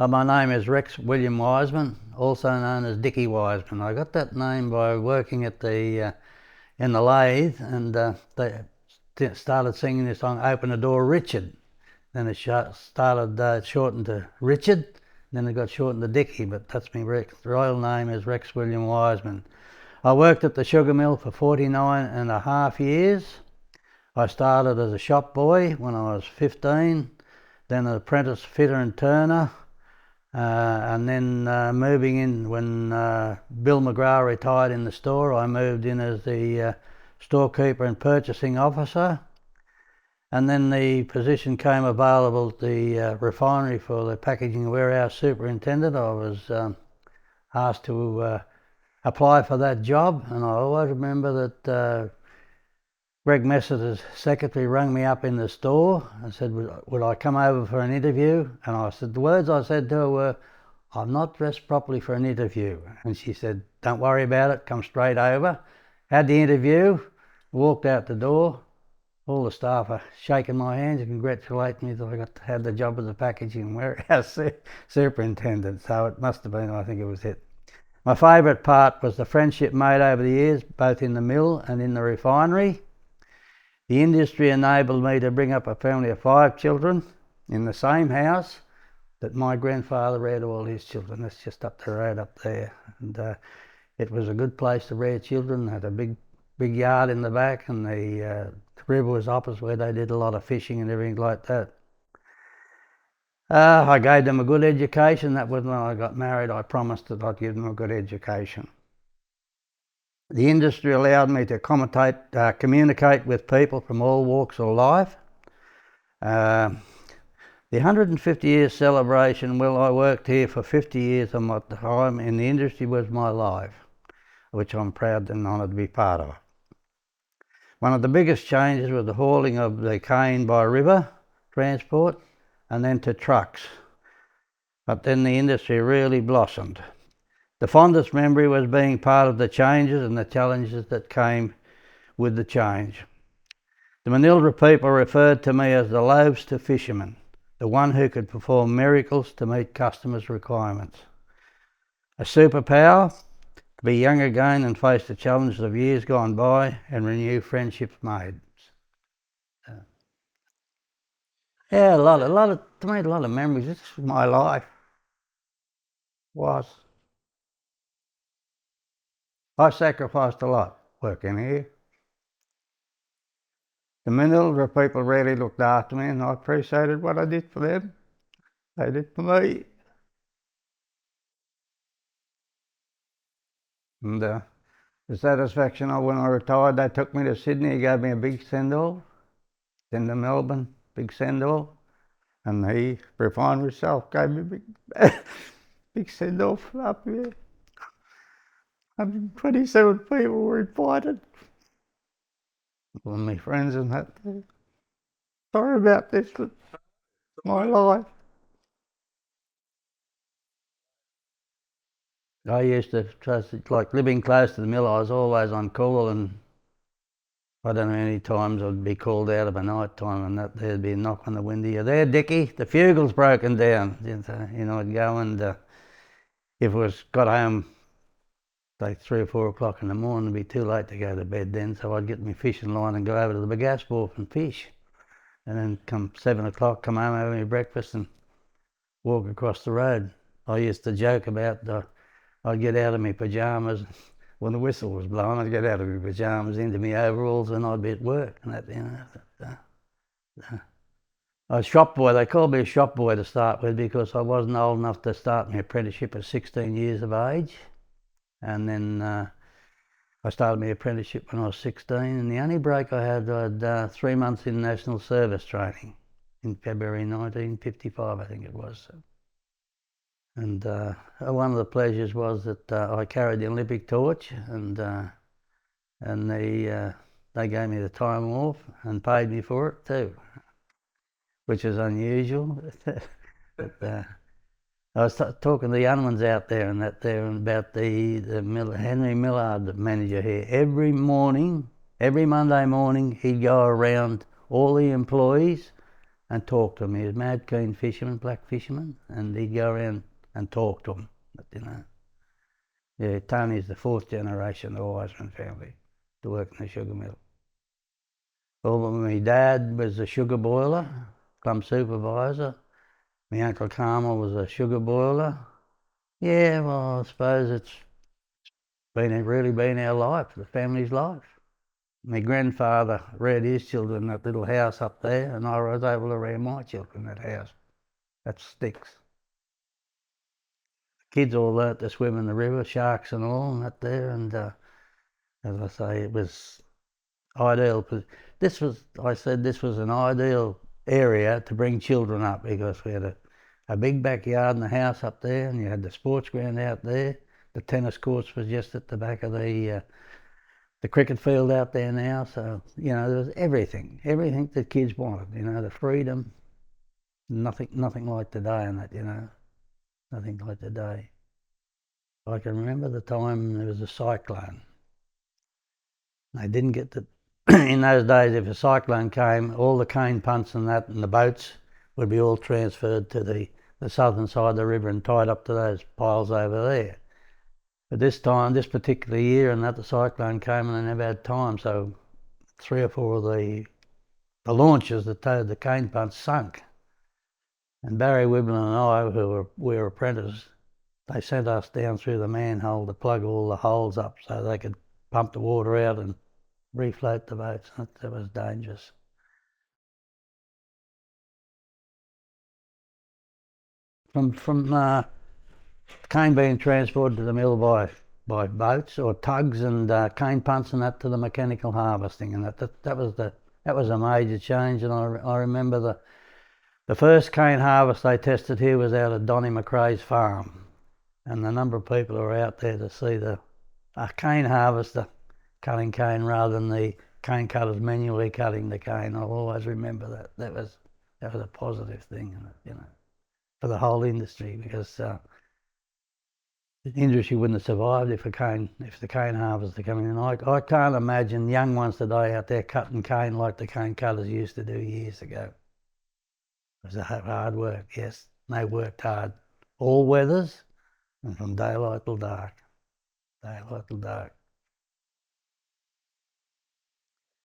My name is William Wiseman, also known as Dickie Wiseman. I got that name by working at the in the lathe, and they started singing this song, "Open the Door, Richard." Then it started shortened to Richard, then it got shortened to Dickie, but that's my real name is Rex William Wiseman. I worked at the sugar mill for 49.5 years. I started as a shop boy when I was 15, then an apprentice fitter and turner, and then moving in when Bill McGrath retired in the store, I moved in as the storekeeper and purchasing officer. And then the position came available at the refinery for the packaging warehouse superintendent. I was asked to apply for that job, and I always remember that Greg Messiter's secretary rang me up in the store and said, would I come over for an interview? And I said, the words I said to her were, "I'm not dressed properly for an interview." And she said, "Don't worry about it, come straight over." Had the interview, walked out the door. All the staff are shaking my hands and congratulating me that I got to have the job as a packaging warehouse superintendent. So it must have been, I think it was it. My favourite part was the friendship made over the years, both in the mill and in the refinery. The industry enabled me to bring up a family of 5 children in the same house that my grandfather reared all his children. That's just up the road up there. And it was a good place to rear children. They had a big yard in the back, and the river was opposite where they did a lot of fishing and everything like that. I gave them a good education. That was when I got married. I promised that I'd give them a good education. The industry allowed me to communicate with people from all walks of life. The 150 year celebration, well, I worked here for 50 years of my time, and the industry was my life, which I'm proud and honoured to be part of. One of the biggest changes was the hauling of the cane by river transport and then to trucks. But then the industry really blossomed. The fondest memory was being part of the changes and the challenges that came with the change. The Manildra people referred to me as the loaves to fisherman, the one who could perform miracles to meet customers' requirements. A superpower, to be young again and face the challenges of years gone by and renew friendships made. Yeah, a lot of memories. This is my life. I sacrificed a lot working here. The Manildra people really looked after me, and I appreciated what I did for them. They did for me. And the satisfaction of when I retired, they took me to Sydney, gave me a big send-off. Then to Melbourne, big send-off. And the refinery itself gave me a big send-off up here. 127 people were invited. All my friends and that. Sorry about this, but it's my life. I used to trust it, like living close to the mill, I was always on call, and I don't know how many times I'd be called out of a night time and that there'd be a knock on the window. "You there, Dickie? The fugle's broken down." You know, I'd go and if it was got home like 3 or 4 o'clock in the morning, it'd be too late to go to bed then, so I'd get my fishing line and go over to the Bagasse wharf and fish. And then come 7 o'clock, come home, have my breakfast and walk across the road. I used to joke about I'd get out of my pyjamas when the whistle was blowing. I'd get out of my pyjamas into my overalls and I'd be at work and that, you know. I was a shop boy. They called me a shop boy to start with because I wasn't old enough to start my apprenticeship at 16 years of age. And then I started my apprenticeship when I was 16, and the only break I had 3 months in national service training in February 1955, I think it was. And one of the pleasures was that I carried the Olympic torch, and they gave me the time off and paid me for it too, which is unusual. But, I was talking to the young ones out there and about the Henry Millard, the manager here. Every Monday morning, he'd go around all the employees and talk to them. He was a mad keen fisherman, black fisherman, and he'd go around and talk to them, you know. Yeah, Tony's the fourth generation of the Wiseman family to work in the sugar mill. Well, my dad was a sugar boiler, plumb supervisor. My Uncle Carmel was a sugar boiler. Yeah, well, I suppose it's really been our life, the family's life. My grandfather reared his children in that little house up there, and I was able to rear my children in that house. That sticks. Kids all learnt to swim in the river, sharks and all, and that there, and as I say, it was ideal. I said this was an ideal area to bring children up because we had a big backyard in the house up there, and you had the sports ground out there. The tennis courts was just at the back of the cricket field out there now. So, you know, there was everything that kids wanted, you know, the freedom, nothing like today and that, you know, nothing like today. I can remember the time there was a cyclone. They didn't get the, in those days, if a cyclone came, all the cane punts and that and the boats would be all transferred to the southern side of the river and tied up to those piles over there. But this particular year, and that the cyclone came and they never had time, so 3 or 4 of the launches that towed the cane punts sunk. And Barry Wiblin and I, who were apprentices, they sent us down through the manhole to plug all the holes up so they could pump the water out and refloat the boats. That was dangerous. From cane being transported to the mill by boats or tugs and cane punts and that to the mechanical harvesting, and that was a major change. And I remember the first cane harvest they tested here was out at Donnie McRae's farm, and the number of people who were out there to see a cane harvester cutting cane rather than the cane cutters manually cutting the cane. I'll always remember that. That was a positive thing, you know, for the whole industry, because the industry wouldn't have survived if the cane harvester coming in. I can't imagine young ones today out there cutting cane like the cane cutters used to do years ago. It was hard work, yes. They worked hard, all weathers, and from daylight till dark. Daylight till dark.